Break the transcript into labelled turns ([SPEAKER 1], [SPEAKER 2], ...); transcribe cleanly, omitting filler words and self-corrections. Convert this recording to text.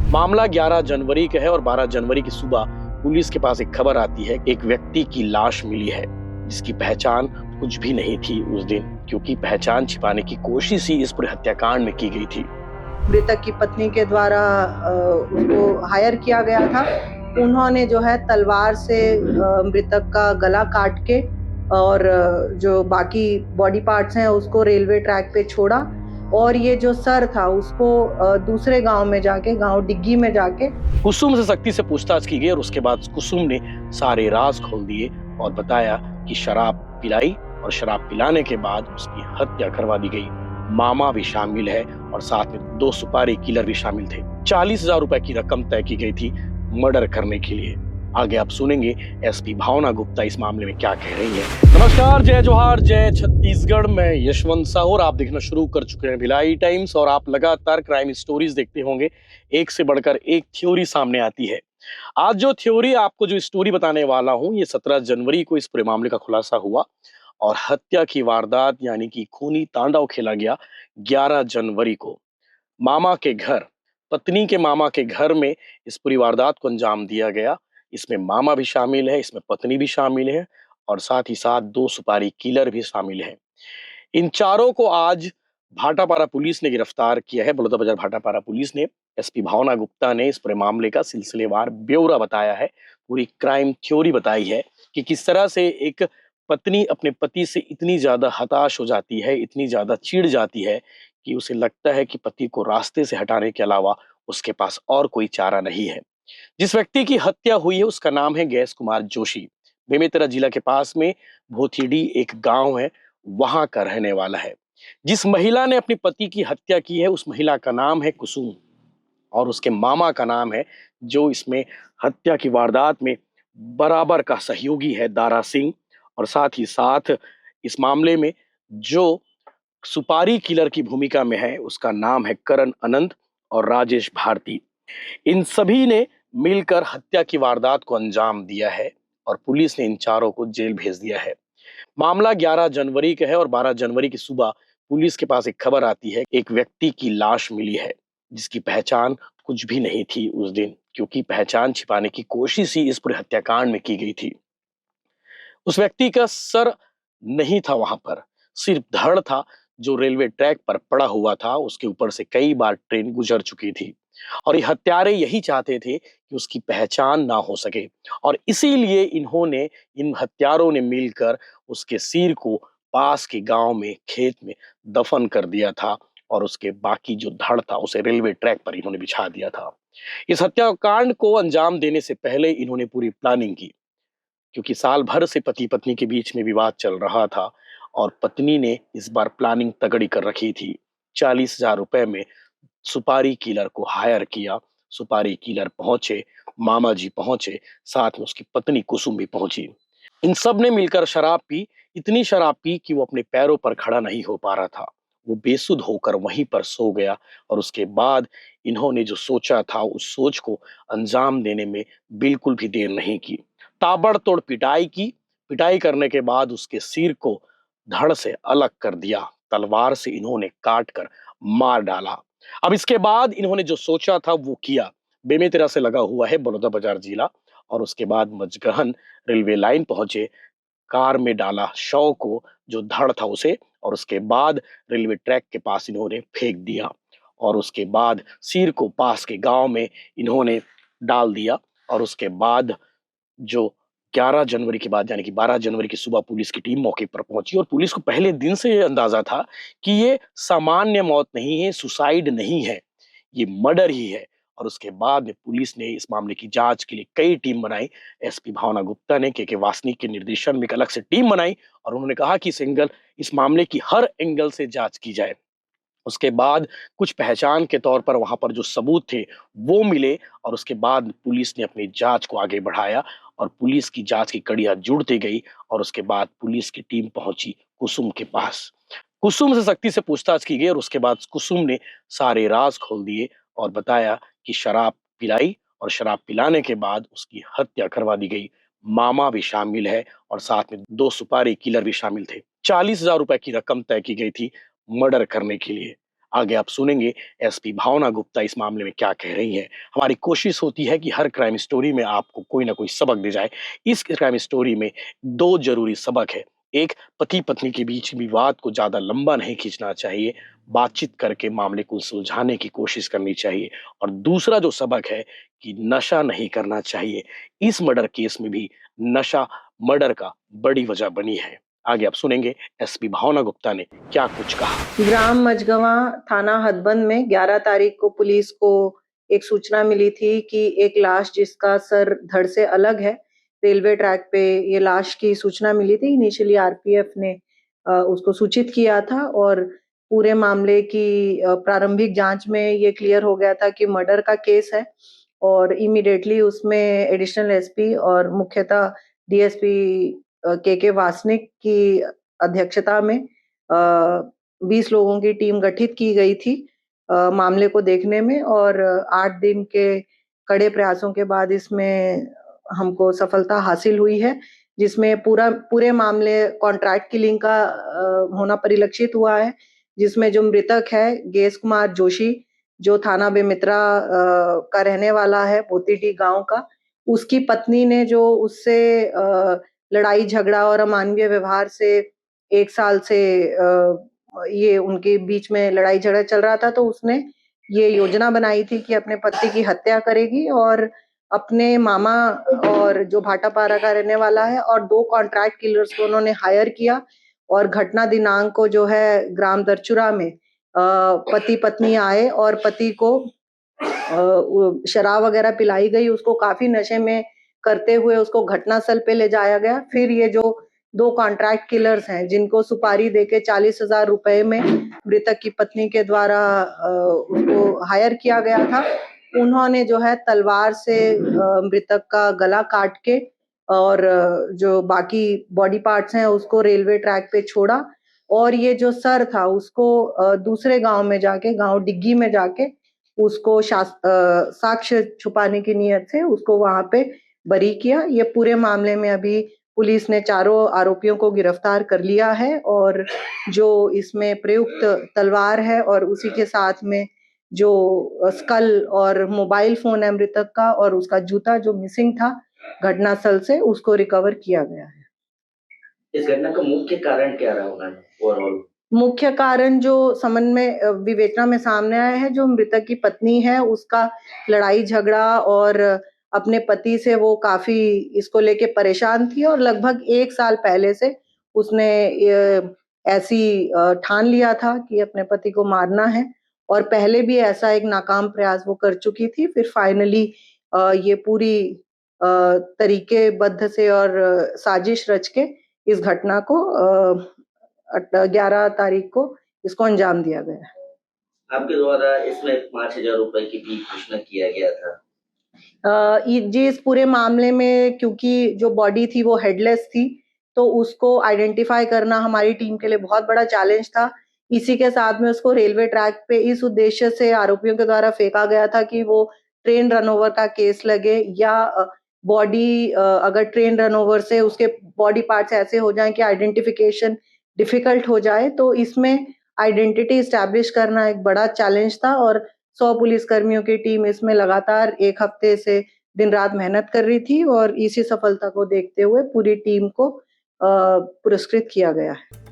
[SPEAKER 1] मामला 11 जनवरी का है और 12 जनवरी की सुबह पुलिस के पास एक खबर आती है। एक व्यक्ति की लाश मिली है जिसकी पहचान कुछ भी नहीं थी उस दिन, क्योंकि पहचान छिपाने की कोशिश ही इस पूरे हत्याकांड में की गई थी।
[SPEAKER 2] मृतक की पत्नी के द्वारा उसको हायर किया गया था। उन्होंने जो है तलवार से मृतक का गला काट के और जो बाकी बॉडी पार्ट्स हैं उसको रेलवे ट्रैक पे छोड़ा और ये जो सर था उसको दूसरे गांव में जाके, गांव डिग्गी में जाके
[SPEAKER 1] कुसुम से सख्ती से पूछताछ की गई और उसके बाद कुसुम ने सारे राज खोल दिए और बताया कि शराब पिलाई और शराब पिलाने के बाद उसकी हत्या करवा दी गई। मामा भी शामिल है और साथ में 2 सुपारी किलर भी शामिल थे। 40,000 रुपए की रकम तय की गई थी मर्डर करने के लिए। आगे आप सुनेंगे एसपी भावना गुप्ता इस मामले में क्या कह रही है। नमस्कार, जय जोहार, जय छत्तीसगढ़। मैं यशवंत साहू और आप देखना शुरू कर चुके हैं भिलाई टाइम्स और आप लगातार क्राइम स्टोरीज देखते होंगे। एक से बढ़कर एक थ्योरी सामने आती है। आज जो थ्योरी आपको जो स्टोरी बताने वाला हूं, ये 17 जनवरी को इस पूरे मामले का खुलासा हुआ और हत्या की वारदात यानी कि खूनी तांडव खेला गया 11 जनवरी को मामा के घर, पत्नी के मामा के घर में इस पूरी वारदात को अंजाम दिया गया। इसमें मामा भी शामिल है, इसमें पत्नी भी शामिल है और साथ ही साथ 2 सुपारी किलर भी शामिल हैं। इन चारों को आज भाटापारा पुलिस ने गिरफ्तार किया है। बलौदाबाजार भाटापारा पुलिस ने, एसपी भावना गुप्ता ने इस पूरे मामले का सिलसिलेवार ब्यौरा बताया है, पूरी क्राइम थ्योरी बताई है कि किस तरह से एक पत्नी अपने पति से इतनी ज्यादा हताश हो जाती है, इतनी ज्यादा चिढ़ जाती है कि उसे लगता है कि पति को रास्ते से हटाने के अलावा उसके पास और कोई चारा नहीं है। जिस व्यक्ति की हत्या हुई है उसका नाम है गैस कुमार जोशी। बेमेतरा जिला के पास में भोथीडी एक गांव है, वहां का रहने वाला है। जिस महिला ने अपने पति की हत्या की है उस महिला का नाम है कुसुम और उसके मामा का नाम है, जो इसमें हत्या की वारदात में बराबर का सहयोगी है, दारा सिंह। और साथ ही साथ इस मामले में जो सुपारी किलर की भूमिका में है उसका नाम है करण अनंत और राजेश भारती। इन सभी ने मिलकर हत्या की वारदात को अंजाम दिया है और पुलिस ने इन चारों को जेल भेज दिया है। मामला 11 जनवरी का है और 12 जनवरी की सुबह पुलिस के पास एक खबर आती है। एक व्यक्ति की लाश मिली है जिसकी पहचान कुछ भी नहीं थी उस दिन, क्योंकि पहचान छिपाने की कोशिश ही इस पूरे हत्याकांड में की गई थी। उस व्यक्ति का सर नहीं था वहां पर, सिर्फ धड़ था जो रेलवे ट्रैक पर पड़ा हुआ था। उसके ऊपर से कई बार ट्रेन गुजर चुकी थी और ये हत्यारे यही चाहते थे कि उसकी पहचान ना हो सके और इसीलिए इन्होंने, इन हत्यारों ने मिलकर उसके सिर को पास के गांव में खेत में दफन कर दिया था और उसके बाकी जो धड़ था उसे रेलवे ट्रैक पर इन्होंने बिछा दिया था। इस हत्याकांड को अंजाम देने से पहले इन्होंने पूरी प्लानिंग की, क्योंकि साल भर से पति पत्नी के बीच में विवाद चल रहा था और पत्नी ने इस बार प्लानिंग तगड़ी कर रखी थी। 40,000 रुपए में सुपारी किलर को हायर किया। सुपारी किलर पहुंचे, मामा जी पहुंचे, साथ में उसकी पत्नी कुसुम भी पहुंची। इन सब ने मिलकर शराब पी, इतनी शराब पी कि वो अपने पैरों पर खड़ा नहीं हो पा रहा था। वो बेसुध होकर वहीं पर सो गया और उसके बाद इन्होंने जो सोचा था उस सोच को अंजाम देने में बिल्कुल भी देर नहीं की। ताबड़तोड़ पिटाई की। पिटाई करने के बाद उसके सिर को धड़ से अलग कर दिया। तलवार से इन्होंने काट कर मार डाला। अब इसके बाद इन्होंने जो सोचा था वो किया। बेमेतरा से लगा हुआ है बलौदाबाजार जिला और उसके बाद मजगहन रेलवे लाइन पहुंचे, कार में डाला शव को, जो धड़ था उसे, और उसके बाद रेलवे ट्रैक के पास इन्होंने फेंक दिया और उसके बाद सिर को पास के गांव में इन्होंने डाल दिया। और उसके बाद जो 11 जनवरी के बाद यानी कि 12 जनवरी की सुबह पुलिस की टीम मौके पर पहुंची और पुलिस को पहले दिन से ये अंदाजा था कि ये सामान्य मौत नहीं है, सुसाइड नहीं है, ये मर्डर ही है। और उसके बाद में पुलिस ने इस मामले की जांच के लिए कई टीम बनाई। एसपी भावना गुप्ता ने के वासनिक के निर्देशन में एक अलग से टीम बनाई और उन्होंने कहा कि इस मामले की हर एंगल से जांच की जाए। उसके बाद कुछ पहचान के तौर पर वहां पर जो सबूत थे वो मिले और उसके बाद पुलिस ने अपनी जांच को आगे बढ़ाया और पुलिस की जांच की कड़ियां जुड़ती गई और उसके बाद पुलिस की टीम पहुंची कुसुम के पास। कुसुम से सख्ती से पूछताछ की गई और उसके बाद कुसुम ने सारे राज खोल दिए और बताया कि शराब पिलाई और शराब पिलाने के बाद उसकी हत्या करवा दी गई। मामा भी शामिल है और साथ में 2 सुपारी किलर भी शामिल थे। 40,000 रुपए की रकम तय की गई थी मर्डर करने के लिए। आगे आप सुनेंगे एसपी भावना गुप्ता इस मामले में क्या कह रही हैं। हमारी कोशिश होती है कि हर क्राइम स्टोरी में आपको कोई ना कोई सबक दे जाए। इस क्राइम स्टोरी में 2 ज़रूरी सबक है। एक, पति-पत्नी के बीच विवाद को ज़्यादा लंबा नहीं खींचना चाहिए, बातचीत करके मामले को सुलझाने की कोशिश करनी चाहिए। और दूसरा जो सबक है कि नशा नहीं करना चाहिए। इस मर्डर केस में भी नशा मर्डर का बड़ी वजह बनी है। आगे आप सुनेंगे एसपी भावना गुप्ता ने क्या कुछ कहा।
[SPEAKER 2] ग्राम मझगवां थाना हथबंद में 11 तारीख को पुलिस को एक सूचना मिली थी कि एक लाश जिसका सर धड़ से अलग है, रेलवे ट्रैक पे ये लाश की सूचना मिली थी। इनिशियली आरपीएफ ने उसको सूचित किया था और पूरे मामले की प्रारंभिक जांच में ये क्लियर हो गया था कि मर्डर का केस है और इमीडिएटली उसमें एडिशनल एसपी और मुख्यतः डीएसपी के वासनिक की अध्यक्षता में 20 लोगों की टीम गठित की गई थी मामले को देखने में और 8 दिन के कड़े प्रयासों के बाद इसमें हमको सफलता हासिल हुई है, जिसमें पूरे मामले कॉन्ट्रैक्ट किलिंग का होना परिलक्षित हुआ है, जिसमें जो मृतक है गेस कुमार जोशी, जो थाना बेमित्रा का रहने वाला है, पोतीटी गांव का, उसकी पत्नी ने जो उससे लड़ाई झगड़ा और अमानवीय व्यवहार से 1 साल से ये उनके बीच में लड़ाई झगड़ा चल रहा था, तो उसने ये योजना बनाई थी कि अपने पति की हत्या करेगी और अपने मामा और जो भाटापारा का रहने वाला है और 2 कॉन्ट्रैक्ट किलर्स को उन्होंने हायर किया और घटना दिनांक को जो है ग्राम दरचुरा में पति पत्नी आए और पति को शराब वगैरह पिलाई गई, उसको काफी नशे में करते हुए उसको घटनास्थल पे ले जाया गया। फिर ये जो 2 कॉन्ट्रैक्ट किलर्स हैं जिनको सुपारी देके 40,000 रुपए में मृतक की पत्नी के द्वारा उसको हायर किया गया था, उन्होंने जो है तलवार से मृतक का गला काट के और जो बाकी बॉडी पार्ट्स हैं उसको रेलवे ट्रैक पे छोड़ा और ये जो सर था उसको दूसरे गांव में जाके, गांव डिग्गी में जाके उसको साक्ष्य छुपाने की नीयत से उसको वहां पे बरी किया। ये पूरे मामले में अभी पुलिस ने चारों आरोपियों को गिरफ्तार कर लिया है और जो इसमें प्रयुक्त तलवार है और उसी के साथ में जो स्कल और मोबाइल फोन है मृतक का और उसका जूता जो मिसिंग था घटनास्थल से, उसको रिकवर किया गया है।
[SPEAKER 3] इस घटना का मुख्य कारण क्या रहा होगा ओवरऑल?
[SPEAKER 2] मुख्य कारण जो संबंध में विवेचना में सामने आया है, जो मृतक की पत्नी है उसका लड़ाई झगड़ा और अपने पति से वो काफी इसको लेके परेशान थी और लगभग 1 साल पहले से उसने ऐसी ठान लिया था कि अपने पति को मारना है और पहले भी ऐसा एक नाकाम प्रयास वो कर चुकी थी। फिर फाइनली ये पूरी तरीकेबद्ध से और साजिश रच के इस घटना को 11 तारीख को इसको अंजाम दिया गया।
[SPEAKER 3] आपके द्वारा इसमें 5,000 रुपए की भी घोषणा किया गया था।
[SPEAKER 2] जी, इस पूरे मामले में क्योंकि जो बॉडी थी वो हेडलेस थी, तो उसको आइडेंटिफाई करना हमारी टीम के लिए बहुत बड़ा चैलेंज था। इसी के साथ में उसको रेलवे ट्रैक पे इस उद्देश्य से आरोपियों के द्वारा फेंका गया था कि वो ट्रेन रनओवर का केस लगे या बॉडी अगर ट्रेन रनओवर से उसके बॉडी पार्ट्स ऐसे हो जाएं कि आइडेंटिफिकेशन डिफिकल्ट हो जाए, तो इसमें आइडेंटिटी एस्टैब्लिश करना एक बड़ा चैलेंज था और 100 पुलिसकर्मियों की टीम इसमें लगातार 1 हफ्ते से दिन रात मेहनत कर रही थी और इसी सफलता को देखते हुए पूरी टीम को पुरस्कृत किया गया है।